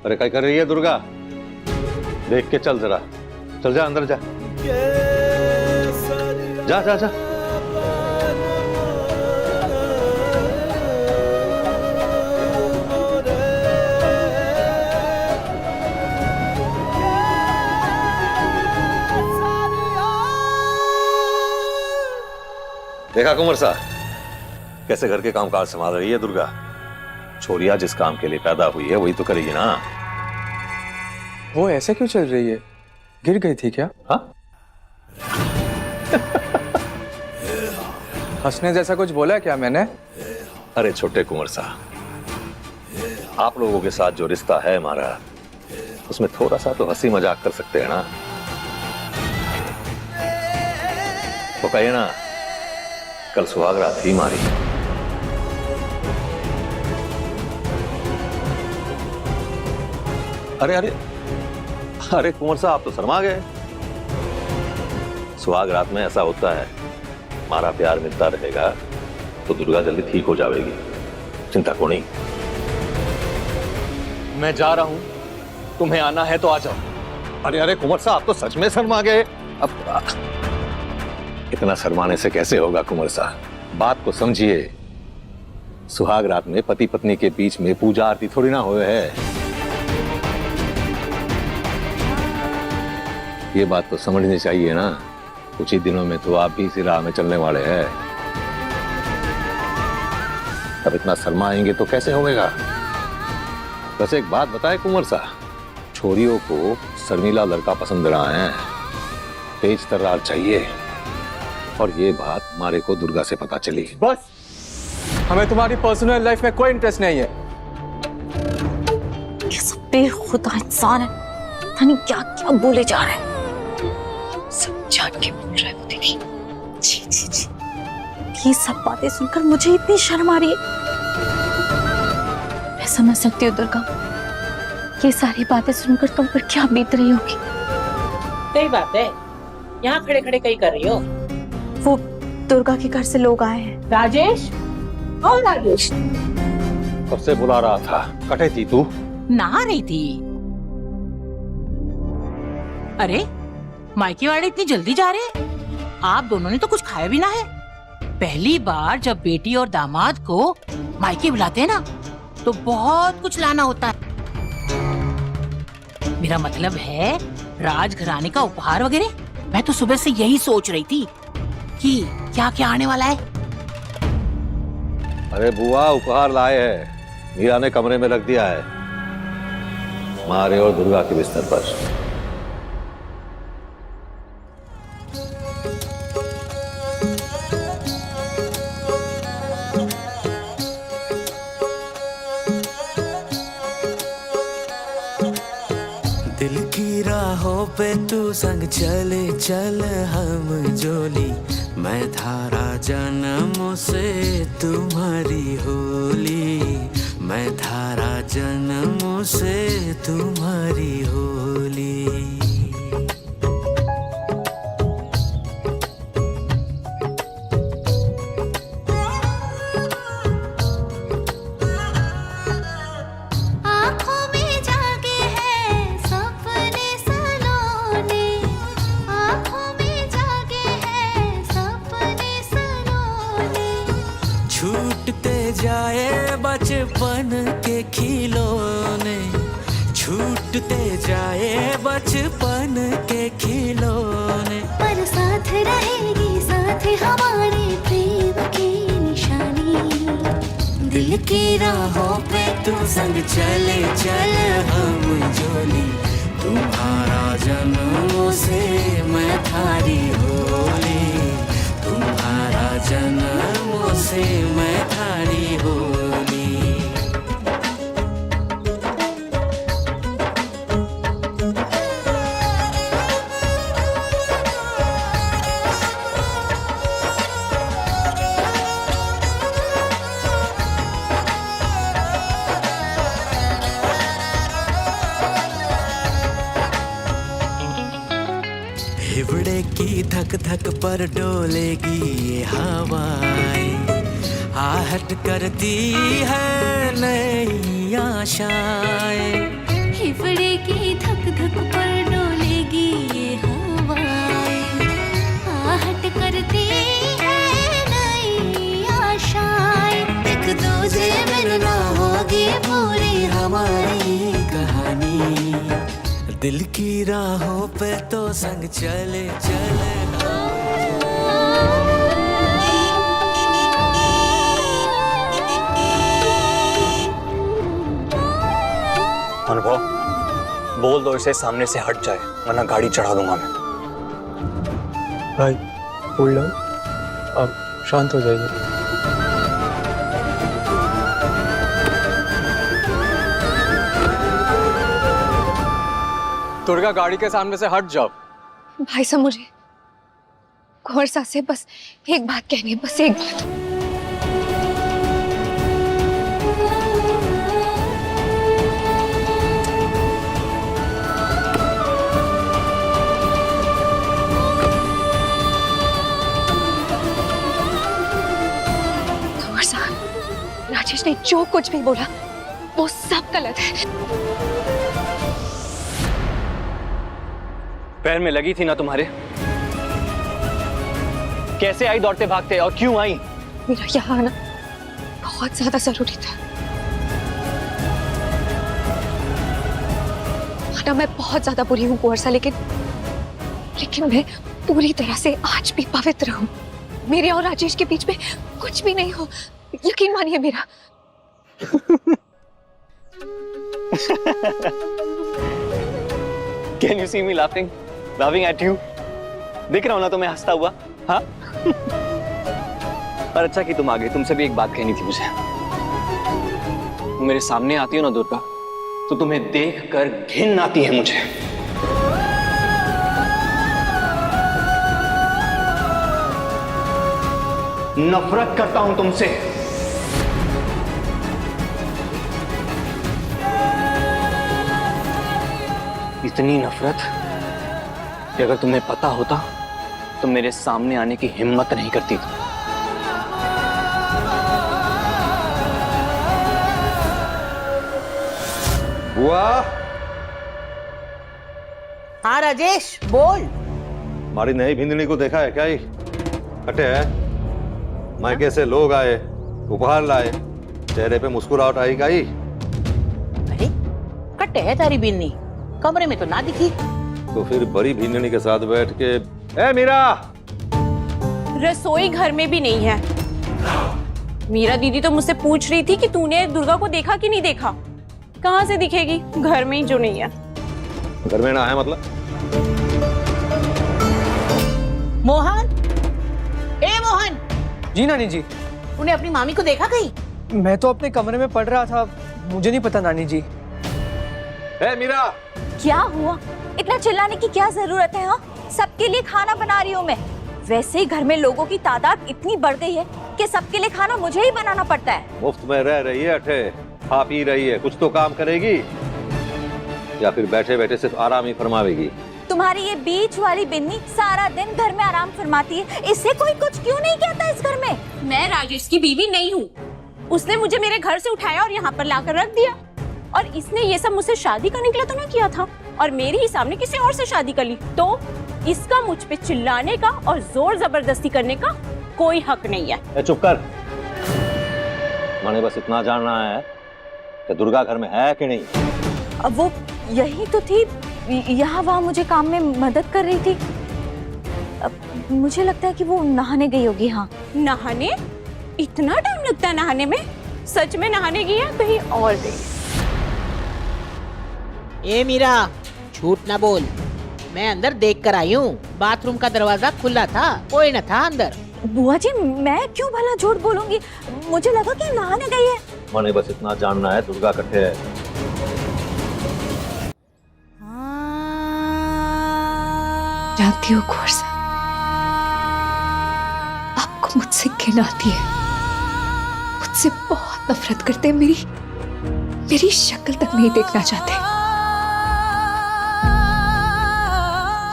अरे क्या कर रही है दुर्गा? देख के चल जरा, चल जा अंदर जा, जा जा जा। देखा कुंवर सा, कैसे घर के कामकाज संभाल रही है दुर्गा। छोरिया जिस काम के लिए पैदा हुई है वही तो करेगी ना। वो ऐसे क्यों चल रही है? गिर गई थी क्या? हाँ? हंसने जैसा कुछ बोला क्या मैंने? अरे छोटे कुंवर सा, आप लोगों के साथ जो रिश्ता है हमारा, उसमें थोड़ा सा तो हंसी मजाक कर सकते हैं ना। तो कहिए ना, कल सुहाग रात थी हमारी। अरे अरे अरे कुंवर साहब, आप तो शर्मा गए। सुहाग रात में ऐसा होता है, हमारा प्यार मिलता रहेगा तो दुर्गा जल्दी ठीक हो जाएगी, चिंता को नहीं। मैं जा रहा हूं, तुम्हें आना है तो आ जाओ। अरे अरे कुंवर साहब, आप तो सच में शर्मा गए। अब इतना शर्माने से कैसे होगा कुंवर साहब, बात को समझिए। सुहाग रात में पति पत्नी के बीच में पूजा आरती थोड़ी ना हुए है। ये बात तो समझनी चाहिए ना। कुछ ही दिनों में तो आप भी इसी राह में चलने वाले हैं। अब इतना शर्माएंगे तो कैसे होगा? वैसे एक बात बताए कुंवर साहब, छोरियों को शर्मीला लड़का पसंद रहा है, तेज तर्रार चाहिए। और ये बात हमारे को दुर्गा से पता चली। बस, हमें तुम्हारी पर्सनल लाइफ में कोई इंटरेस्ट नहीं है। ये सब बेखुदा इंसान है, पता नहीं क्या क्या बोले जा रहे हैं। सब जान के बोल रहा है वो दीदी। जी जी जी, ये सब बातें सुनकर मुझे इतनी शर्म आ रही है। मैं समझ सकती हूँ दुर्गा, ये सारी बातें सुनकर तुम पर क्या बीत रही होगी। सही बात है, यहाँ खड़े खड़े कहीं कर रही हो? वो दुर्गा के घर से लोग आए हैं। राजेश, और राजेश कब से बुला रहा था, कटे थी तू? नहा रही थी। अरे मायके वाले इतनी जल्दी जा रहे हैं, आप दोनों ने तो कुछ खाया भी ना है। पहली बार जब बेटी और दामाद को मायके बुलाते हैं ना, तो बहुत कुछ लाना होता है। मेरा मतलब है राजघराने का उपहार वगैरह। मैं तो सुबह से यही सोच रही थी कि क्या क्या आने वाला है। अरे बुआ, उपहार लाए हैं, मीरा ने कमरे में रख दिया है, हमारे और दुर्गा के बिस्तर पर। दिल की राहों पे तू संग चले चल हम जोली, मैं धारा जन्मों से तुम्हारी होली, मैं धारा जन्मों से तुम्हारी होली। छूटते जाए बचपन के खिलौने, छूटते जाए बचपन के खिलौने, पर साथ रहेगी साथ हमारे प्रेम की निशानी। दिल की राहों पे तू संग चले चल हम जोली, तुम्हारा जन्मों से मैं थारी होली, तुम्हारा जन्मों से मैं थारी होली। हिवड़े की धक धक पर डोलेगी ये हवाएं, आहट करती है नई आशाएं। फेफड़े की धक धक पर डोलेगी ये हवाएं, आहट करती है नई आशाएं। एक दूजे मिलना होगी पूरी हमारी कहानी, दिल की राहों पे तो संग चले चले। अनुभव, बोल दो इसे सामने से हट जाए, वरना गाड़ी चढ़ा दूंगा मैं। भाई कूल डाउन, आप शांत हो जाइए। दुर्गा, गाड़ी के सामने से हट जाओ। भाई साहब, मुझे कुंवर साहब से बस एक बात कहनी है, बस एक बात। कुंवर साहब, राजेश ने जो कुछ भी बोला वो सब गलत है। पैर में लगी थी ना तुम्हारे? कैसे आई दौड़ते भागते, और क्यों आई? मेरा यहाँ आना बहुत ज्यादा जरूरी था। आना मैं बहुत ज्यादा बुरी हूँ कुंवर साहब, लेकिन मैं पूरी तरह से आज भी पवित्र हूँ। मेरे और राजेश के बीच में कुछ भी नहीं हो, यकीन मानिए मेरा। Can you see me laughing? Laughing at you? दिख रहा हूं ना तुम्हें हंसता हुआ? हाँ? पर अच्छा कि तुम आ गई, तुमसे भी एक बात कहनी थी मुझे। तुम मेरे सामने आती हो ना दुर्गा, तो तुम्हें देखकर घिन आती है मुझे। नफरत करता हूं तुमसे। इतनी नफरत कि अगर तुम्हें पता होता तो मेरे सामने आने की हिम्मत नहीं करती तुम। बुआ, हाँ राजेश बोल। हमारी नई भिंडनी को देखा है क्या? ही हटे है, मायके से लोग आए, उपहार लाए, चेहरे पे मुस्कुराहट आई गई। अरे कटे है तारी बिन्नी, कमरे में तो ना दिखी। तो फिर बड़ी भिंडनी के साथ बैठ के, ए मीरा, रसोई घर में भी नहीं है। मीरा दीदी तो मुझसे पूछ रही थी कि तूने दुर्गा को देखा कि नहीं देखा। कहाँ से दिखेगी, घर में ही जो नहीं है। घर में ना है मतलब? मोहन, ए मोहन। जी नानी जी। उन्हें अपनी मामी को देखा कहीं? मैं तो अपने कमरे में पढ़ रहा था, मुझे नहीं पता नानी जी। ए मीरा, क्या हुआ? इतना चिल्लाने की क्या जरूरत है? हाँ, सबके लिए खाना बना रही हूँ मैं। वैसे ही घर में लोगों की तादाद इतनी बढ़ गई है कि सबके लिए खाना मुझे ही बनाना पड़ता है। मुफ्त में रह रही है, अठे खा पी रही है, कुछ तो काम करेगी या फिर बैठे बैठे सिर्फ आराम ही फरमावेगी? तुम्हारी ये बीच वाली बिन्नी सारा दिन घर में आराम फरमाती है, इससे कोई कुछ क्यों नहीं कहता इस घर में? मैं राजेश की बीवी नहीं हूँ। उसने मुझे मेरे घर से उठाया और यहाँ पर लाकर रख दिया, और इसने ये सब मुझसे शादी करने के लिए तो नहीं किया था, और मेरे ही सामने किसी और से शादी कर ली। तो इसका मुझ पे चिल्लाने का और जोर जबरदस्ती करने का कोई हक नहीं है। चुप कर। मैंने बस इतना जानना है कि दुर्गा घर में है कि नहीं। अब वो यही तो थी, यहाँ वहाँ मुझे काम में मदद कर रही थी। अब मुझे लगता है कि वो नहाने गई होगी। हाँ, नहाने? इतना टाइम लगता है नहाने में? सच में नहाने गई है कहीं और गई? ए मीरा, झूठ ना बोल। मैं अंदर देख कर आई हूँ, बाथरूम का दरवाजा खुला था, कोई न था अंदर। बुआ जी, मैं क्यों भला झूठ बोलूंगी? मुझे लगा कि नहाने गई है। मैंने बस इतना जानना है, दुर्गा कट्ठे है। जानती हो कुंवर साहब, आपको मुझसे घिन आती है, मुझसे बहुत नफरत करते हैं, मेरी शक्ल तक नहीं देखना चाहते।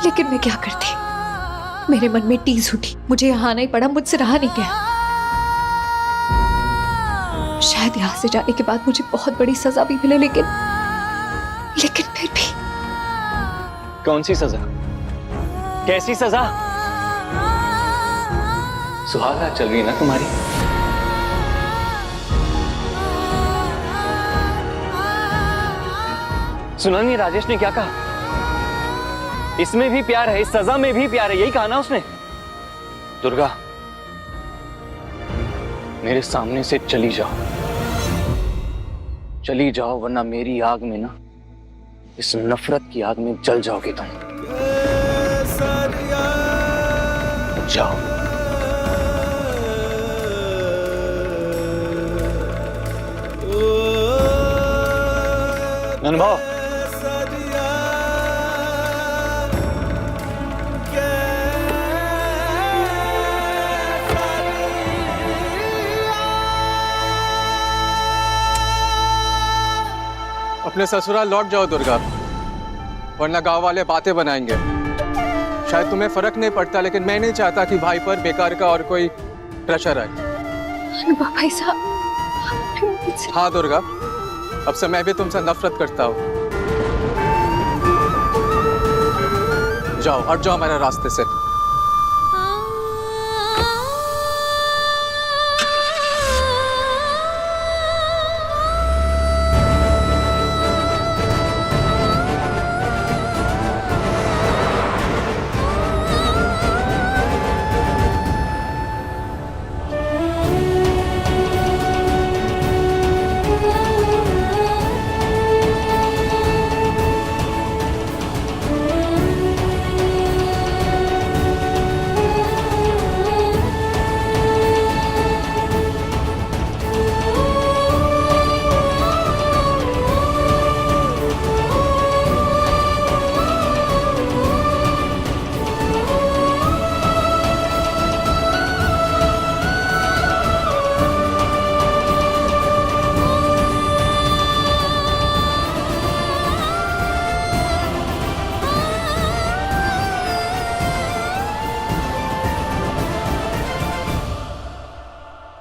लेकिन मैं क्या करती, मेरे मन में टीस उठी, मुझे यहाँ आना ही पड़ा, मुझसे रहा नहीं गया। शायद यहाँ से जाने के बाद मुझे बहुत बड़ी सजा भी मिले, लेकिन लेकिन फिर भी कौन सी सजा? कैसी सजा? सुहागा चल रही है ना तुम्हारी? सुना नहीं राजेश ने क्या कहा? इसमें भी प्यार है, इस सजा में भी प्यार है, यही कहा ना उसने? दुर्गा, मेरे सामने से चली जाओ, चली जाओ, वरना मेरी आग में ना, इस नफरत की आग में जल जाओगे तुम। जाओ। अनुभव, अपने ससुराल लौट जाओ दुर्गा, वरना गांव वाले बातें बनाएंगे। शायद तुम्हें फर्क नहीं पड़ता, लेकिन मैं नहीं चाहता कि भाई पर बेकार का और कोई प्रेशर आए। अनुभव भाई साहब। हाँ दुर्गा, अब से मैं भी तुमसे नफरत करता हूँ। जाओ, हट जाओ मेरे रास्ते से।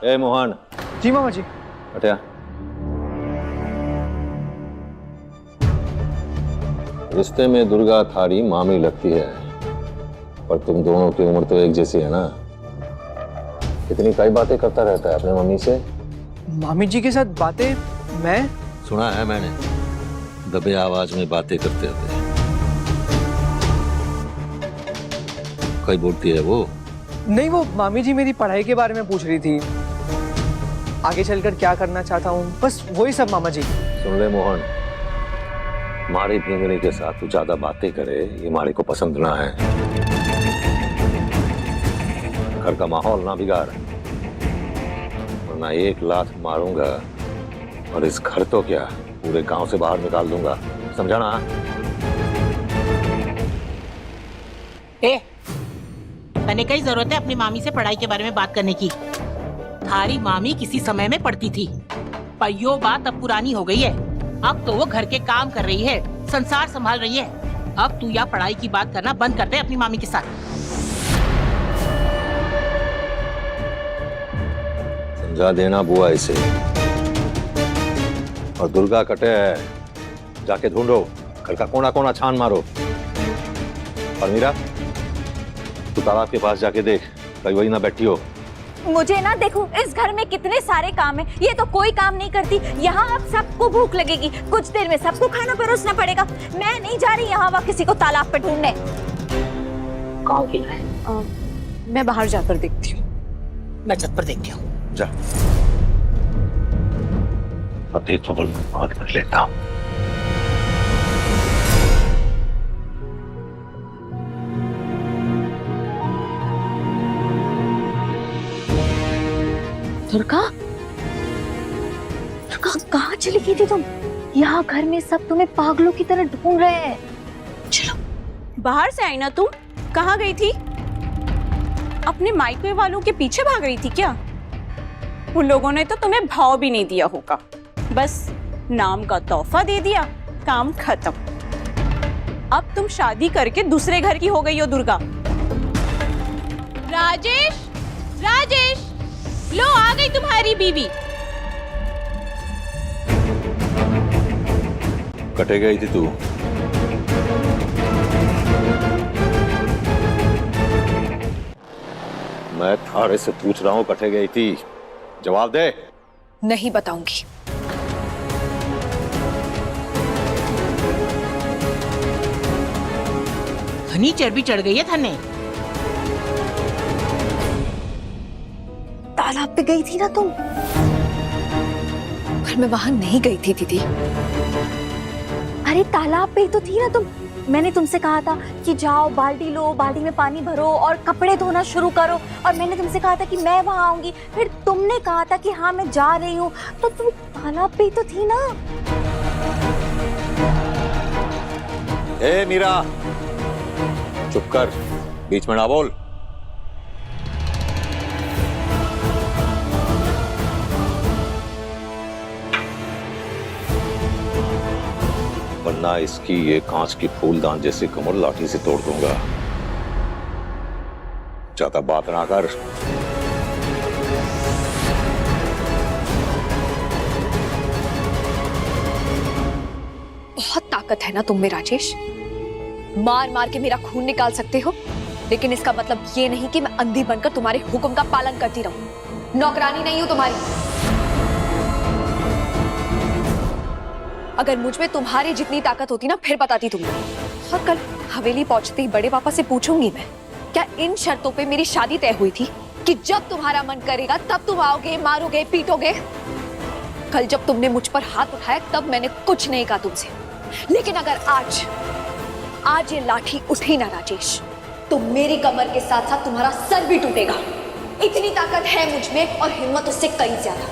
ए मोहन, जी मामा जी। हटिया। रिश्ते में दुर्गा थारी मामी लगती है, पर तुम दोनों की उम्र तो एक जैसी है ना। कितनी कई बातें करता रहता है अपने मम्मी से। मामी जी के साथ बातें? मैं सुना है मैंने, दबे आवाज में बातें करते होते। कई बोलती है वो? नहीं, वो मामी जी मेरी पढ़ाई के बारे में पूछ रही थी, आगे चलकर क्या करना चाहता हूँ, बस वही सब मामा जी। सुन ले मोहन, मारी भिंगरी के साथ तू ज्यादा बातें करे, ये मारी को पसंद ना है। घर का माहौल ना बिगाड़, वरना एक लात मारूंगा और इस घर तो क्या पूरे गांव से बाहर निकाल दूंगा, समझा ना? तने कई जरूरत है अपनी मामी से पढ़ाई के बारे में बात करने की? थारी मामी किसी समय में पढ़ती थी, पर यो बात अब पुरानी हो गई है। अब तो वो घर के काम कर रही है, संसार संभाल रही है। अब तू या पढ़ाई की बात करना बंद कर दे अपनी मामी के साथ। समझा देना बुआ इसे। और दुर्गा कटे है, जाके ढूंढो, घर का कोना कोना छान मारो। और मीरा, तू तालाब के पास जाके देख, कहीं वही ना बैठी हो। मुझे ना देखो, इस घर में कितने सारे काम है, ये तो कोई काम नहीं करती। यहाँ अब सबको भूख लगेगी, कुछ देर में सबको खाना परोसना पड़ेगा। मैं नहीं जा रही यहाँ वहाँ किसी को तालाब पे ढूंढने। कौन खिला है? मैं बाहर जाकर देखती हूँ। मैं छत पर देखती हूँ। जा, अब एक खबर बात कर लेता हूँ। दुर्गा, दुर्गा कहाँ चली गई थी तुम? यहाँ घर में सब तुम्हें पागलों की तरह ढूंढ रहे हैं। चलो। बाहर से आई ना तुम, कहाँ गई थी? अपने मायके वालों के पीछे भाग रही थी क्या? उन लोगों ने तो तुम्हें भाव भी नहीं दिया होगा, बस नाम का तोहफा दे दिया, काम खत्म। अब तुम शादी करके दूसरे घर की हो गई हो दुर्गा। राजेश, राजेश, लो आ गई तुम्हारी बीवी। कटे गई थी तू? मैं थारे से पूछ रहा हूं, कटे गई थी? जवाब दे। नहीं बताऊंगी। घनी चर्बी चढ़ गई है थाने। तालाब पे गई थी ना तुम? पर मैं वहां नहीं गई थी दीदी। अरे तालाब पे ही तो थी ना तुम। मैंने तुमसे कहा था कि जाओ बाल्टी लो, बाल्टी में पानी भरो और कपड़े धोना शुरू करो, और मैंने तुमसे कहा था कि मैं वहां आऊंगी। फिर तुमने कहा था कि हाँ मैं जा रही हूँ, तो तुम तालाब पे ही तो थी ना। ए मीरा, चुप कर, बीच में ना बोल। वरना इसकी ये कांच की फूलदान जैसी कमर लाठी से तोड़ दूंगा। ज्यादा बात ना कर। बहुत ताकत है ना तुम में राजेश। मार मार के मेरा खून निकाल सकते हो, लेकिन इसका मतलब ये नहीं कि मैं अंधी बनकर तुम्हारे हुक्म का पालन करती रहूं। नौकरानी नहीं हूं तुम्हारी। अगर मुझ में तुम्हारी जितनी ताकत होती ना, फिर बताती तुम्हें। और कल हवेली पहुंचते ही बड़े पापा से पूछूंगी मैं, क्या इन शर्तों पे मेरी शादी तय हुई थी कि जब तुम्हारा मन करेगा तब तुम आओगे, मारोगे, पीटोगे। कल जब तुमने मुझ पर हाथ उठाया तब मैंने कुछ नहीं कहा तुमसे, लेकिन अगर आज ये लाठी उठी ना राजेश, तो मेरी कमर के साथ साथ तुम्हारा सर भी टूटेगा। इतनी ताकत है मुझ में, और हिम्मत उससे कहीं ज्यादा।